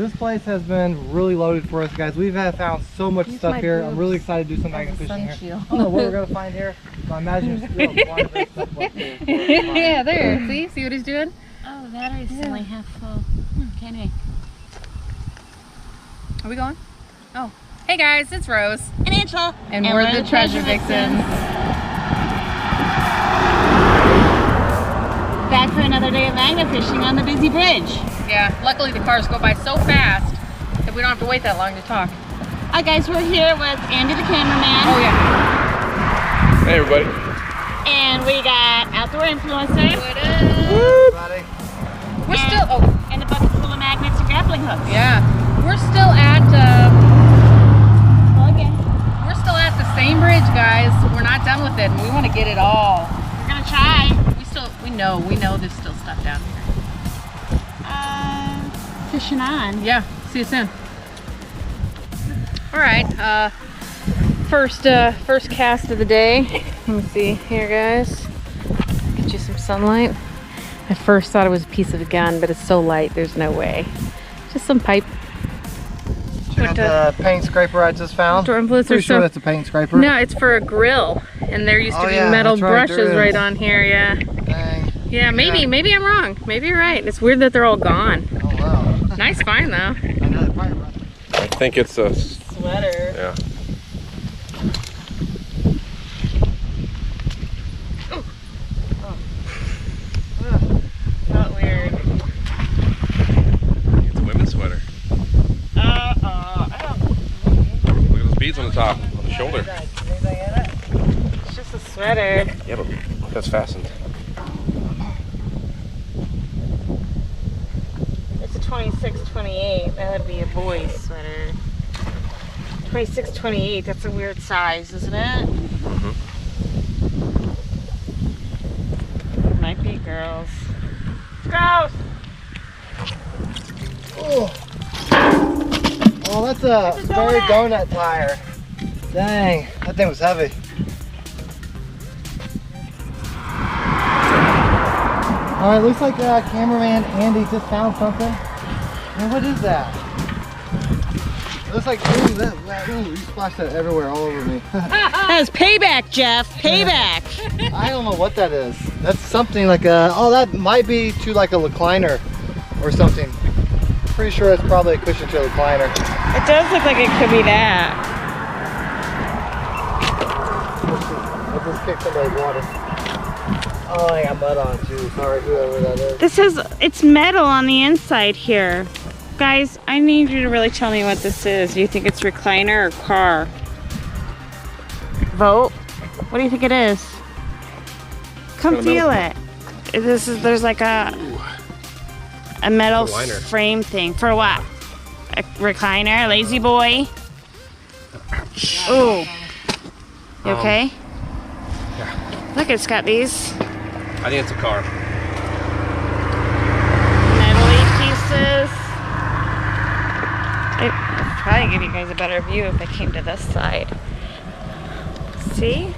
This place has been really loaded for us, guys. We've found so much stuff here. I'm really excited to do some magnet fishing here. I don't know what we're gonna find here, but I imagine it's still quite a bit of stuff left here. Yeah, there. See what he's doing? Oh, the battery's only half full. Can't wait. Are we going? Oh. Hey guys, it's Rose. And Angela. And we're the Treasure Vixens. Back for another day of magnet fishing on the busy bridge. Yeah, luckily the cars go by so fast that we don't have to wait that long to talk. Hi guys, we're here with Andy the cameraman. Oh yeah. Hey everybody. And we got Outdoor Influencer. What up? We're still, and a bucket full of magnets and grappling hooks. Yeah. We're still at, we're still at the same bridge, guys. We're not done with it and we want to get it all. We're gonna try. We know there's still stuff down here. Fishing on. Yeah, see you soon. All right, first cast of the day. Let me see here, guys. Get you some sunlight. I first thought it was a piece of a gun, but it's so light, there's no way. Just some pipe. Check out the paint scraper I just found. Pretty sure that's a paint scraper. No, it's for a grill, and there used to be metal brushes right on here. Yeah. Dang. Yeah, maybe I'm wrong. Maybe you're right. It's weird that they're all gone. Oh wow. Nice find though. I know they're probably right. I think it's a Sweater. Yeah. Not weird. It's a women's sweater. Look at those beads on the top, on the shoulder. It's just a sweater. Yeah, but that's fastened. It's a 26-28. That would be a boy's sweater. 26-28. That's a weird size, isn't it? Mm-hmm. Might be girls. Gross! Oh, that's a very donut tire. Dang, that thing was heavy. All right, looks like cameraman Andy just found something. Man, what is that? It looks like, ooh, you splashed that everywhere, all over me. That's payback, Jeff. Payback. I don't know what that is. That's something like a, oh, that might be to like a recliner or something. Pretty sure it's probably a cushion to a recliner. It does look like it could be that. I just kicked somebody's water. Oh, I got mud on too. Sorry, whoever that is. It's metal on the inside here. Guys, I need you to really tell me what this is. Do you think it's recliner or car? Vote. What do you think it is? Come feel it. There's like a metal frame thing. For what? A recliner? Lazy boy? Ooh. You okay? Yeah. Look, it's got these I think it's a car. metal-y pieces. I'd probably give you guys a better view if I came to this side. See?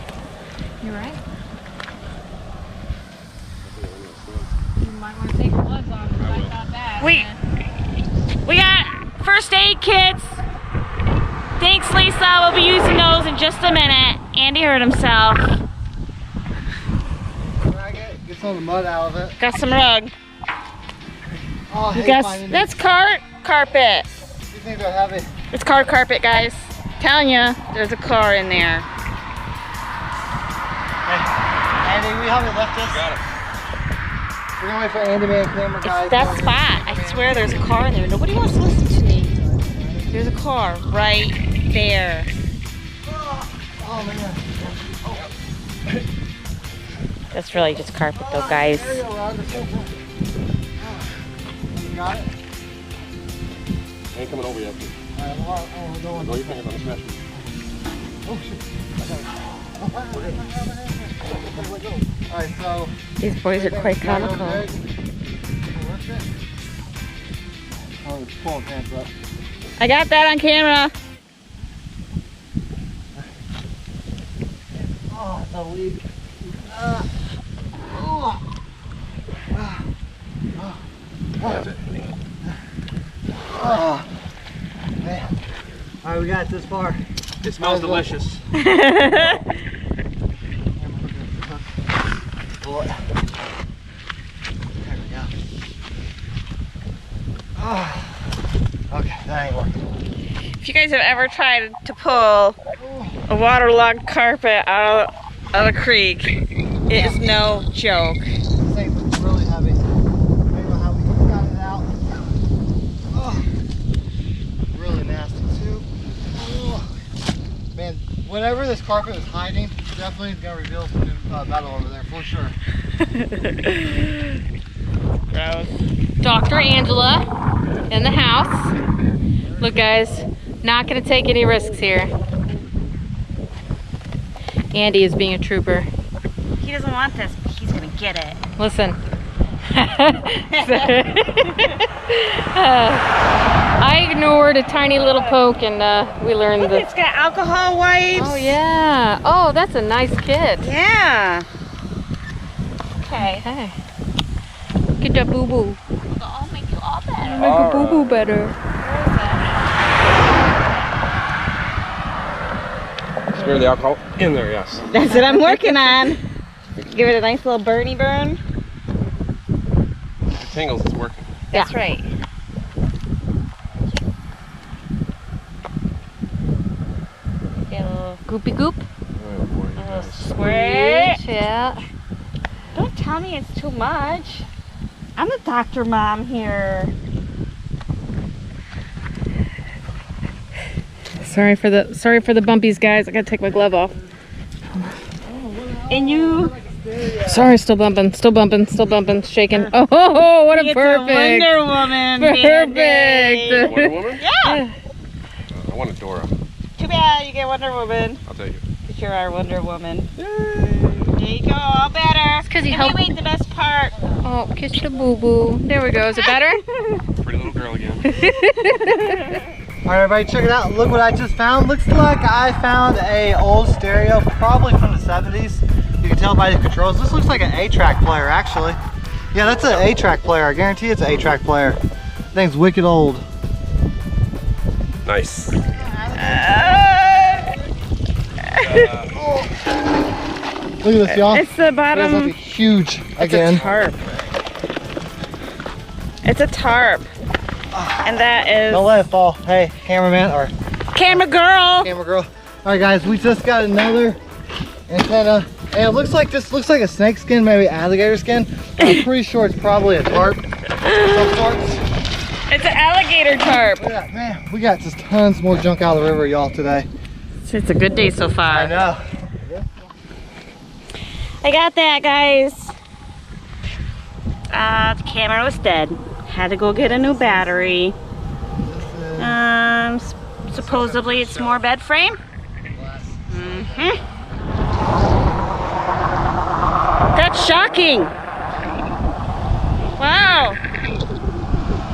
You're right. You might want to take your gloves off because I got that. We got first aid kits. Thanks, Lisa. We'll be using those in just a minute. Andy hurt himself. Get some of the mud out of it. Got some rug. Oh, You guess that's carpet. These things are heavy. It's car carpet, guys. Telling you, there's a car in there. Hey, Andy, we help me lift this? Got it. We're gonna wait for Andy Man camera guys. It's that spot. I swear there's a car in there. Nobody wants to listen to me. There's a car right there. Oh man. That's really just carpet though, guys. There you go, Rod. You got it? Ain't coming over yet. Alright, well, oh, Go your fingers on the smash. oh shit. Alright, so. These boys are quite comical. Oh, it's pulling pants up. I got that on camera. Oh, it's a leak. That's it. Oh, man. All right, we got this far. It smells delicious. Pull it. There we go. Oh. Okay, that ain't working. If you guys have ever tried to pull a waterlogged carpet out of a creek, it is no joke. This thing's really heavy. I don't know how we got it out. Oh, really nasty too. Oh. Man, whatever this carpet is hiding, definitely gonna reveal some new metal over there for sure. Gross. Dr. Angela in the house. Look guys, not gonna take any risks here. Andy is being a trooper. He doesn't want this, but he's gonna get it. Listen. I ignored a tiny little poke and we learned that. It's got alcohol wipes. Oh yeah. Oh, that's a nice kit. Yeah. Okay. Okay. Get that boo boo. I'll make you all better. Make a boo boo better. Smear the alcohol in there, yes. That's what I'm working on. Give it a nice little burny burn. If it tingles, it's working. That's right. Get a little Goopy goop. Oh boy, you guys. squirt. Yeah. Don't tell me it's too much. I'm the doctor mom here. Sorry for the bumpies, guys. I gotta take my glove off. And you. Sorry, still bumping, shaking. Oh, what a It's perfect. a Wonder Woman. Perfect. Wonder Woman? Yeah. I want a Dora. Too bad you get Wonder Woman. I'll tell you. Because you're our Wonder Woman. There you go, all better. It's 'cause he And helped- you ate the best part. Oh, kiss the boo boo. There we go. Is it better? Pretty little girl again. All right, everybody, check it out. Look what I just found. Looks like I found a old stereo, probably from the 70s. You can tell by the controls. This looks like an 8-track player, actually. Yeah, that's an 8-track player. I guarantee it's an 8-track player. That thing's wicked old. Nice. Look at this, y'all. It's the It's bottom. like huge It's again. a tarp. It's a tarp. And that is Don't let it fall. Hey, cameraman or camera girl. camera girl. All right, guys, we just got another antenna, and it looks like this looks like a snake skin, maybe alligator skin. I'm pretty sure it's probably a tarp of some sorts. It's an alligator tarp. Look at that, man. We got just tons more junk out of the river, y'all, today. It's a good day so I far. know. I got that, guys. The camera was dead. Had to go get a new battery. Supposedly it's more bed frame. That's shocking. Wow.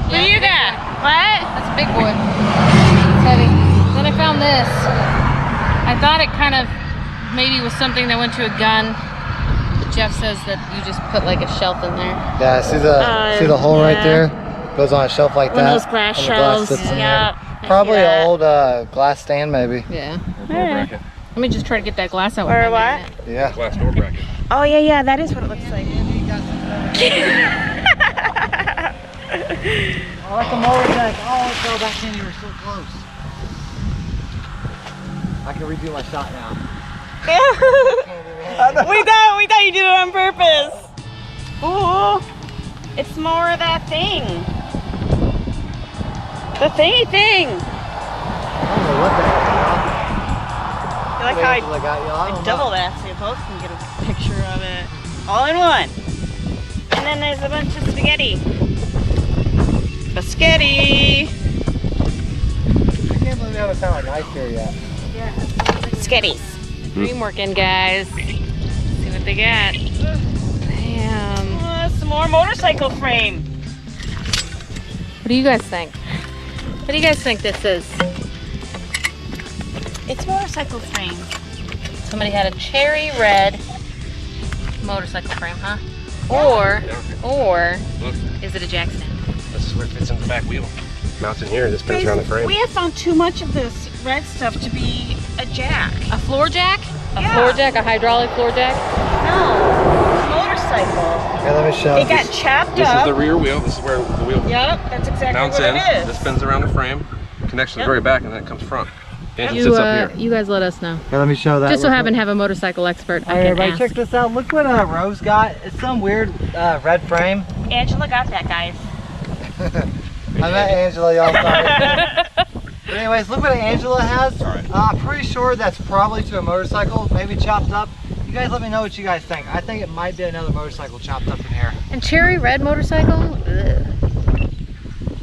What do you got? What? That's a big boy. It's heavy. Then I found this. I thought it kind of maybe was something that went to a gun. Jeff says that you just put like a shelf in there. Yeah, see the hole right there? Goes on a shelf like One that. of those glass and the shelves. sits in Yeah. there. Probably an old glass stand, maybe. Yeah. Door bracket. Let me just try to get that glass out. Or with my what? magnet. Yeah. Glass door bracket. Oh yeah, that is what it looks like. I like the mower deck. Oh, it fell back in. You were so close. I can redo my shot now. we thought you did it on purpose. Ooh, it's more of that thing. The thingy thing. I don't know what that You like is. how I got, y'all. I don't know. double that so you both can get a picture of it. All in one. And then there's a bunch of spaghetti. Spaghetti. I can't believe we haven't found a knife here yet. Spaghettis. Dream working, guys. See what they got. Damn. Some more motorcycle frame. What do you guys think? What do you guys think this is? It's motorcycle frame. Somebody had a cherry red motorcycle frame, huh? Or Look, is it a jack stand? this is where it fits in the back wheel. Mounts in here and just spins around the frame. We have found too much of this red stuff to be a jack. A floor jack? A Yeah. floor jack? A hydraulic floor jack? No, motorcycle. Okay, let me show. It got chopped This is up. the rear wheel. This is where the wheel Yep, that's exactly mounts what in. it is. This spins around the frame. Connects to the very back and then it comes front. And it You, sits up here. you guys let us know. Okay, let me show that. Just so real happen quick. to have a motorcycle expert. All I right, can everybody, ask. check this out. Look what Rose got. It's some weird red frame. Angela got that, guys. I met Angela, y'all. Sorry. But anyways, look what Angela has. I'm pretty sure that's probably to a motorcycle, maybe chopped up. You guys let me know what you guys think. I think it might be another motorcycle chopped up in here. And cherry red motorcycle? Ugh.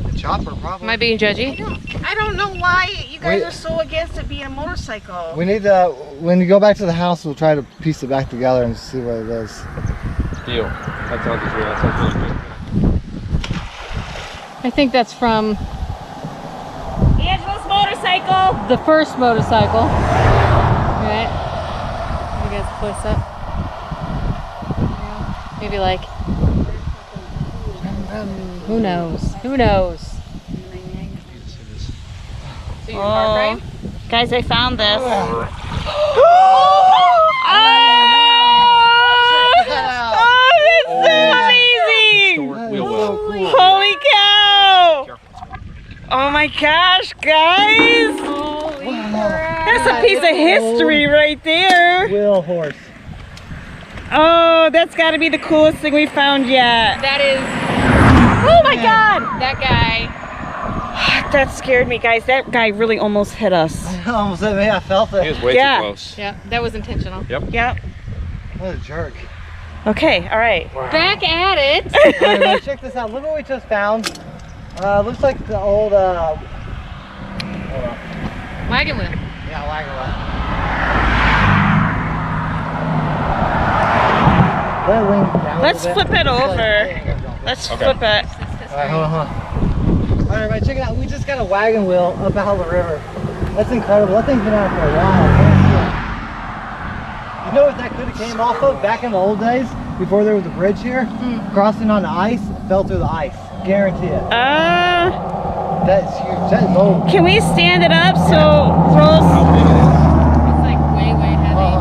A chopper, probably. Am I being judgy? I don't know why you guys Wait. are so against it being a motorcycle. We need to, when you go back to the house, we'll try to piece it back together and see what it is. Deal. That sounds real. That sounds really good. I think that's from Angela's motorcycle. the first motorcycle. Right? You guys close up. Maybe like, who knows? Who knows? So your car frame? Guys, I found this. Historic wheel well. Holy cow! Oh my gosh, guys! That's a piece of history right there. Wheel horse. Oh, that's got to be the coolest thing we found yet. That is, Oh my god! that guy. That scared me, guys. That guy really almost hit us. Almost hit me, I felt He it. was way Yeah. too close. Yeah, that was intentional. Yep. Yep. What a jerk. Okay, all right. Back at it. Alright, guys, check this out. Look what we just found. Looks like the old, hold on. Wagon wheel. Yeah, wagon wheel. Let it lean down a Let's little bit. flip it over. There you go. Let's Okay. flip it. Alright, hold on. Alright, everybody, check it out. We just got a wagon wheel up out of the river. That's incredible. That thing's been out for a while. You know what that could have came off of back in the old days? Before there was a bridge here? Crossing on the ice, it fell through the ice. Guarantee it. That's huge. That is old. Can we stand it up so Rose? It's like way, way heavy.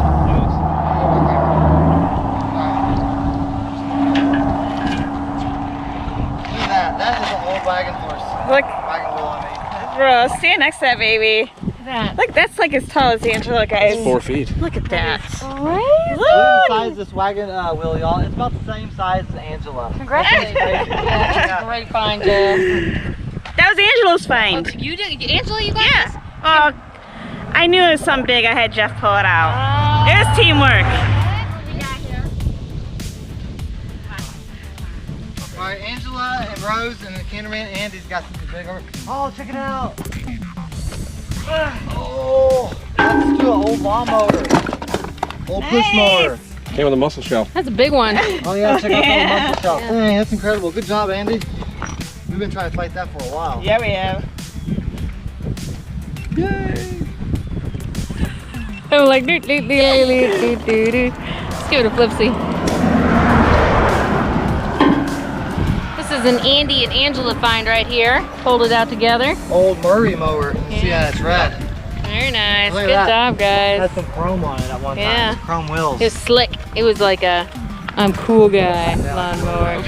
Look at that. That is an old wagon horse. Look, Wagon wheel, I mean. Rose, stand next to that baby. That. Look, that's like as tall as Angela, guys. 4 feet. Look at that. Look at the size of this wagon wheel, y'all. It's about the same size as Angela. Congratulations. Yeah. Great find, Jeff. That was Angela's find. You did, Angela, you got Yeah. this? Oh, I knew it was something big. I had Jeff pull it out. It was teamwork. Alright, Angela and Rose and the cameraman Andy's got something big over. Oh, check it out. Oh, that's to an old lawnmower. Old push mower. Came with a muscle shell. That's a big one. Oh yeah, check out the muscle shell. Dang, that's incredible. Good job, Andy. We've been trying to fight that for a while. Yeah, we have. Yay! I'm like, let's give it a flipsy. This is an Andy and Angela find right here. Pulled it out together. Old Murray mower. See how it's red. Very nice. Look at Good that. job, guys. Had some chrome on it at one time. Yeah. Chrome wheels. It was slick. It was like a I'm cool guy lawnmower.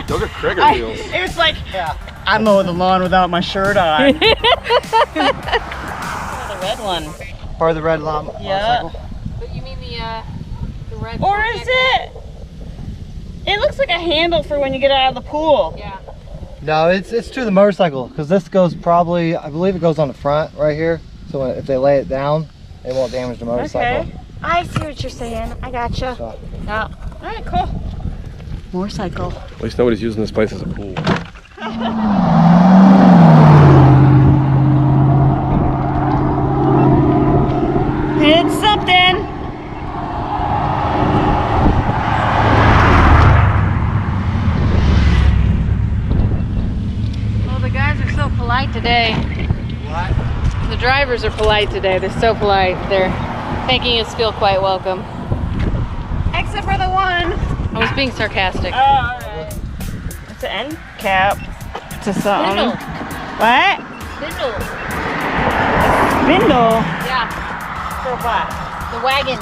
Those are Krieger wheels. It was like, Yeah. I mow the lawn without my shirt on. The red one. Part of the red Yeah. motorcycle. But you mean the red Or is it? It looks like a handle for when you get out of the pool. Yeah. No, it's to the motorcycle because this goes probably, I believe it goes on the front right here. So if they lay it down, it won't damage the motorcycle. Okay. I see what you're saying. I gotcha. So, Yeah. All right, cool. Motorcycle. At least nobody's using this place as a pool. It's something. Well, the guys are so polite today. what? The drivers are polite today. They're so polite. They're making us feel quite welcome. Except for the one. I was being sarcastic. Oh, all right. It's an end cap to something. What? Spindle. Spindle? Yeah. For what? The wagon.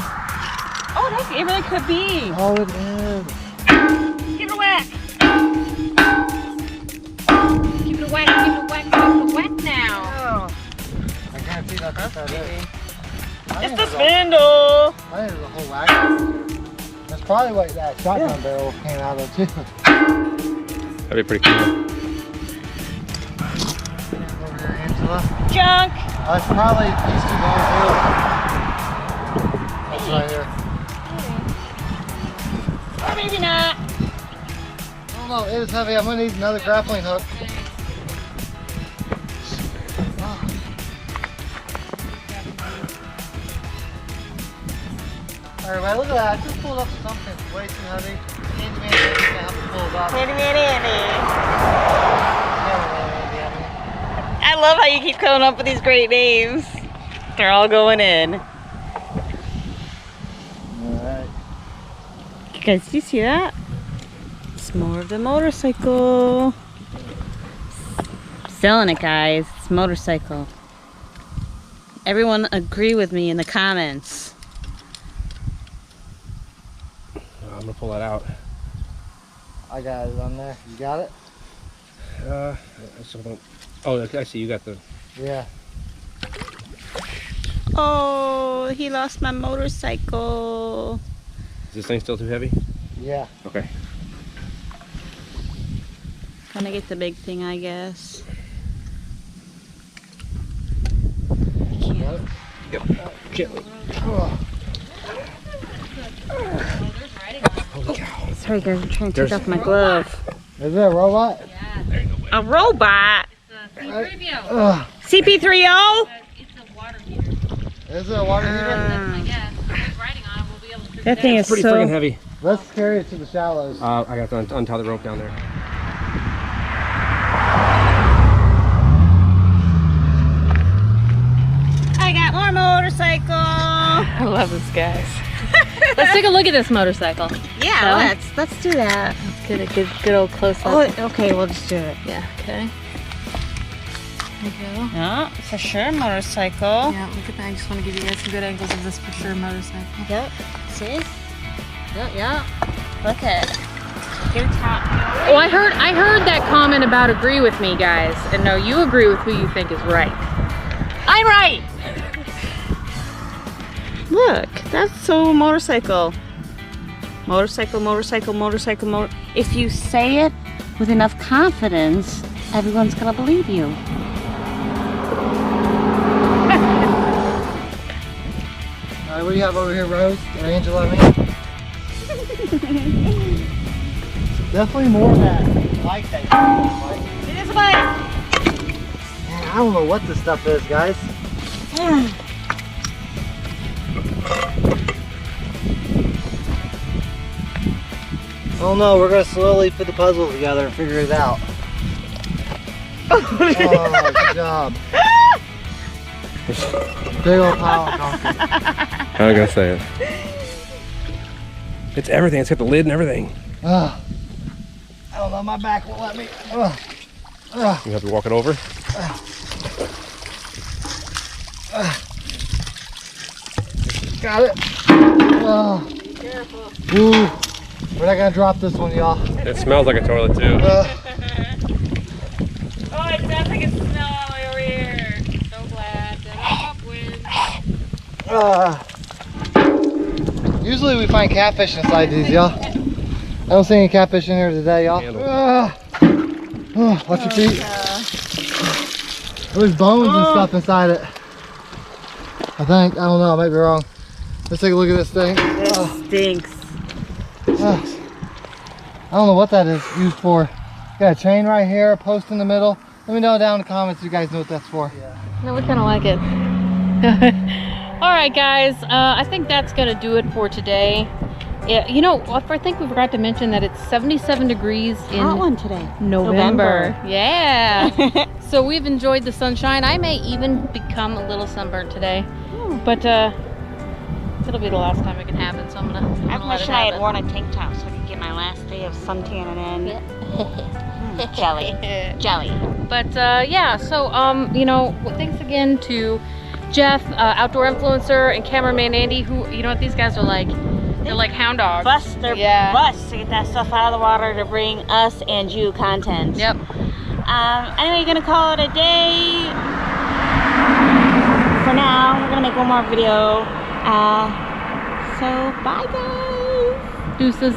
Oh, that it really could be. Oh, it is. Give it a whack. Give it a whack, give it a whack, give it a whack now. I can't see that's what that is. It's the spindle. I think it's a whole wagon. That's probably what that shotgun barrel came out of too. That'd be pretty cool. Over here, Angela. Junk. That's probably these two guys here. That's right here. Or maybe not. I don't know, it is heavy. I'm gonna need another grappling hook. Alright, look at that. I just pulled up something way too heavy. Handyman is gonna have to pull it up. I love how you keep coming up with these great names. They're all going in. Alright. You guys, do you see that? It's more of the motorcycle. Selling it, guys. It's motorcycle. Everyone agree with me in the comments. I'm gonna pull that out. I got it on there. You got it? I still don't. Oh, I see. You got the. Yeah. Oh, he lost my motorcycle. Is this thing still too heavy? Yeah. Okay. Gonna get the big thing, I guess. Got it? Yep. Can't wait. Oh. Holy cow. Sorry guys, I'm trying to take off my glove. Is it a robot? A robot? Ugh. CP30? It's a water heater. Is it a water heater? I guess. If it's riding on it, we'll be able to figure That it thing out. is Pretty so... freaking heavy. Let's carry it to the shallows. I got to untie the rope down there. I got more motorcycle. I love this, guys. Let's take a look at this motorcycle. Yeah, let's do that. Let's get a good old close up. Oh, okay, we'll just do it. Yeah, okay. There you go. Yeah, for sure, motorcycle. Yeah, look at that. I just want to give you guys some good angles of this for sure motorcycle. Yep. See? Yep. Look at it. Get a top. Oh, I heard that comment about agree with me, guys. And no, you agree with who you think is right. I'm right. Look, that's so motorcycle. Motorcycle. If you say it with enough confidence, everyone's gonna believe you. Alright, what do you have over here, Rose? Or Angela, I mean? Definitely more of that bike that you like. It is a bike. Man, I don't know what this stuff is, guys. I don't know, we're gonna slowly put the puzzle together and figure it out. Oh, good job. Big old pile of concrete. How am I gonna say it? It's everything. It's got the lid and everything. I don't know, my back won't let me. You have to walk it over. Got it. Be careful. Ooh. We're not gonna drop this one, y'all. It smells like a toilet too. Oh, it sounds like it smells all the way over here. So glad that I'm upwind. Usually we find catfish inside these, y'all. I don't see any catfish in here today, y'all. Watch your feet. There's bones and stuff inside it. I think. I don't know. I might be wrong. Let's take a look at this thing. It stinks. I don't know what that is used for. Got a chain right here, a post in the middle. Let me know down in the comments if you guys know what that's for. No, we kind of like it. All right, guys. I think that's gonna do it for today. Yeah, you know, I think we forgot to mention that it's 77 degrees in Hot one today. November. Yeah. So we've enjoyed the sunshine. I may even become a little sunburnt today, but it'll be the last time it can happen. So I'm gonna. I wish I had worn a tank top so I could get my last day of sun tanning in. Jelly. But yeah, so you know, thanks again to Jeff, outdoor influencer, and cameraman Andy, who, you know what, these guys are like, they're like hound dogs. Bust their butts to get that stuff out of the water to bring us and you content. Yep. Anyway, you're gonna call it a day. For now, we're gonna make one more video. So bye guys. Deuces.